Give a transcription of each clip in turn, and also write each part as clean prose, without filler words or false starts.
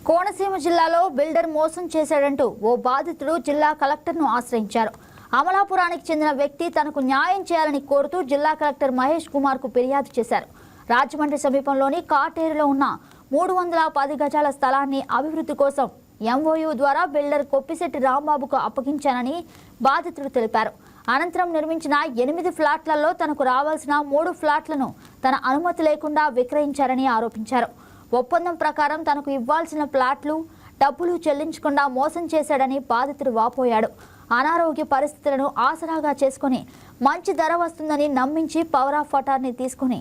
కోనసీమ జిల్లాలో బిల్డర్ మోసం చేశాడంటూ ఓ బాధితుడు జిల్లా కలెక్టర్ను ఆశ్రయించారు. అమలాపురానికి చెందిన వ్యక్తి తనకు న్యాయం చేయాలని కోరుతూ జిల్లా కలెక్టర్ మహేష్ కుమార్కు ఫిర్యాదు చేశారు. రాజమండ్రి సమీపంలోని కాటేరులో ఉన్న 310 గజాల స్థలాన్ని అభివృద్ధి కోసం ఎంఓయూ ద్వారా బిల్డర్ కొప్పిశెట్టి రాంబాబుకు అప్పగించానని బాధితుడు తెలిపారు. అనంతరం నిర్మించిన 8 ఫ్లాట్లలో తనకు రావాల్సిన 3 ఫ్లాట్లను తన అనుమతి లేకుండా విక్రయించారని ఆరోపించారు. ఒప్పందం ప్రకారం తనకు ఇవ్వాల్సిన ప్లాట్లు డబ్బులు చెల్లించకుండా మోసం చేశాడని బాధితుడు వాపోయాడు. అనారోగ్య పరిస్థితులను ఆసరాగా చేసుకుని మంచి ధర వస్తుందని నమ్మించి పవర్ ఆఫ్ అటార్నీ తీసుకుని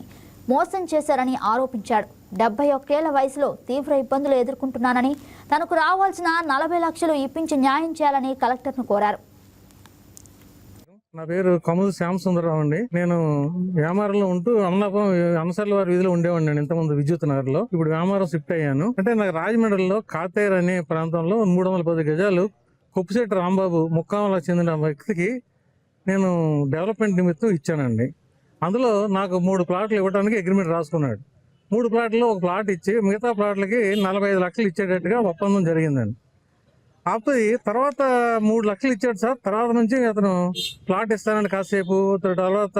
మోసం చేశారని ఆరోపించాడు. 71 ఏళ్ల వయసులో తీవ్ర ఇబ్బందులు ఎదుర్కొంటున్నానని తనకు రావాల్సిన 40 లక్షలు ఇప్పించి న్యాయం చేయాలని కలెక్టర్ను కోరారు. నా పేరు కమల్ శ్యామ్ సుందరరావు అండి. నేను వ్యామారంలో ఉంటూ అమలాపురం అనసర్ల వారి వీధిలో ఉండేవాడిని. నేను ఇంతకుముందు విద్యుత్ నగర్ లో, ఇప్పుడు వ్యామారం షిఫ్ట్ అయ్యాను. అంటే నాకు రాజమండ్రిలో కాతేర్ అనే ప్రాంతంలో 310 గజాలు కొప్పిశెట్టి రాంబాబు ముక్కామలకు చెందిన వ్యక్తికి నేను డెవలప్మెంట్ నిమిత్తం ఇచ్చానండి. అందులో నాకు 3 ప్లాట్లు ఇవ్వడానికి అగ్రిమెంట్ రాసుకున్నాడు. 3 ప్లాట్లో ఒక ప్లాట్ ఇచ్చి మిగతా ప్లాట్లకి 45 లక్షలు ఇచ్చేటట్టుగా ఒప్పందం జరిగిందండి. అప్పుడు తర్వాత 3 లక్షలు ఇచ్చాడు సార్. తర్వాత నుంచి అతను ప్లాట్ ఇస్తానని కాసేపు, తర్వాత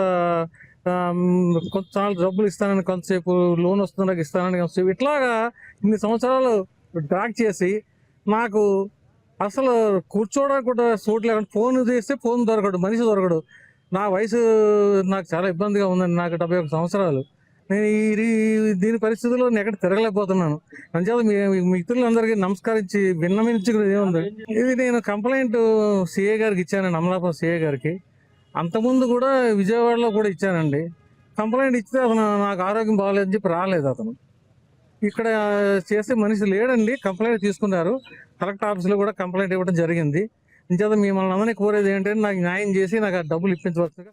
కొంచెం డబ్బులు ఇస్తానని కొంతసేపు, లోన్ వస్తుందని ఇస్తానని కొంతసేపు, ఇట్లాగా ఇన్ని సంవత్సరాలు డ్రాక్ చేసి నాకు అసలు కూర్చోవడానికి కూడా చోటు లేకుండా, ఫోన్ చేస్తే ఫోన్ దొరకడు, మనిషి దొరకడు. నా వయసు నాకు చాలా ఇబ్బందిగా ఉందండి. నాకు 71 సంవత్సరాలు. నేను దీని పరిస్థితుల్లో నేను ఎక్కడ తిరగలేకపోతున్నాను. అంచేత మీ మిత్రులందరికీ నమస్కరించి విన్నమించుకునేది ఏముంది, ఇది నేను కంప్లైంట్ సిఏ గారికి ఇచ్చానండి, అమలాపురం సిఏ గారికి. అంతకుముందు కూడా విజయవాడలో కూడా ఇచ్చానండి. కంప్లైంట్ ఇస్తే అతను నాకు ఆరోగ్యం బాగాలేదని చెప్పి రాలేదు. అతను ఇక్కడ చేసే మనిషి లేడండి. కంప్లైంట్ తీసుకున్నారు. కలెక్టర్ ఆఫీస్లో కూడా కంప్లైంట్ ఇవ్వడం జరిగింది. అంచేత మిమ్మల్ని అందరినీ కోరేది ఏంటంటే నాకు న్యాయం చేసి నాకు ఆ డబ్బులు ఇప్పించవచ్చు.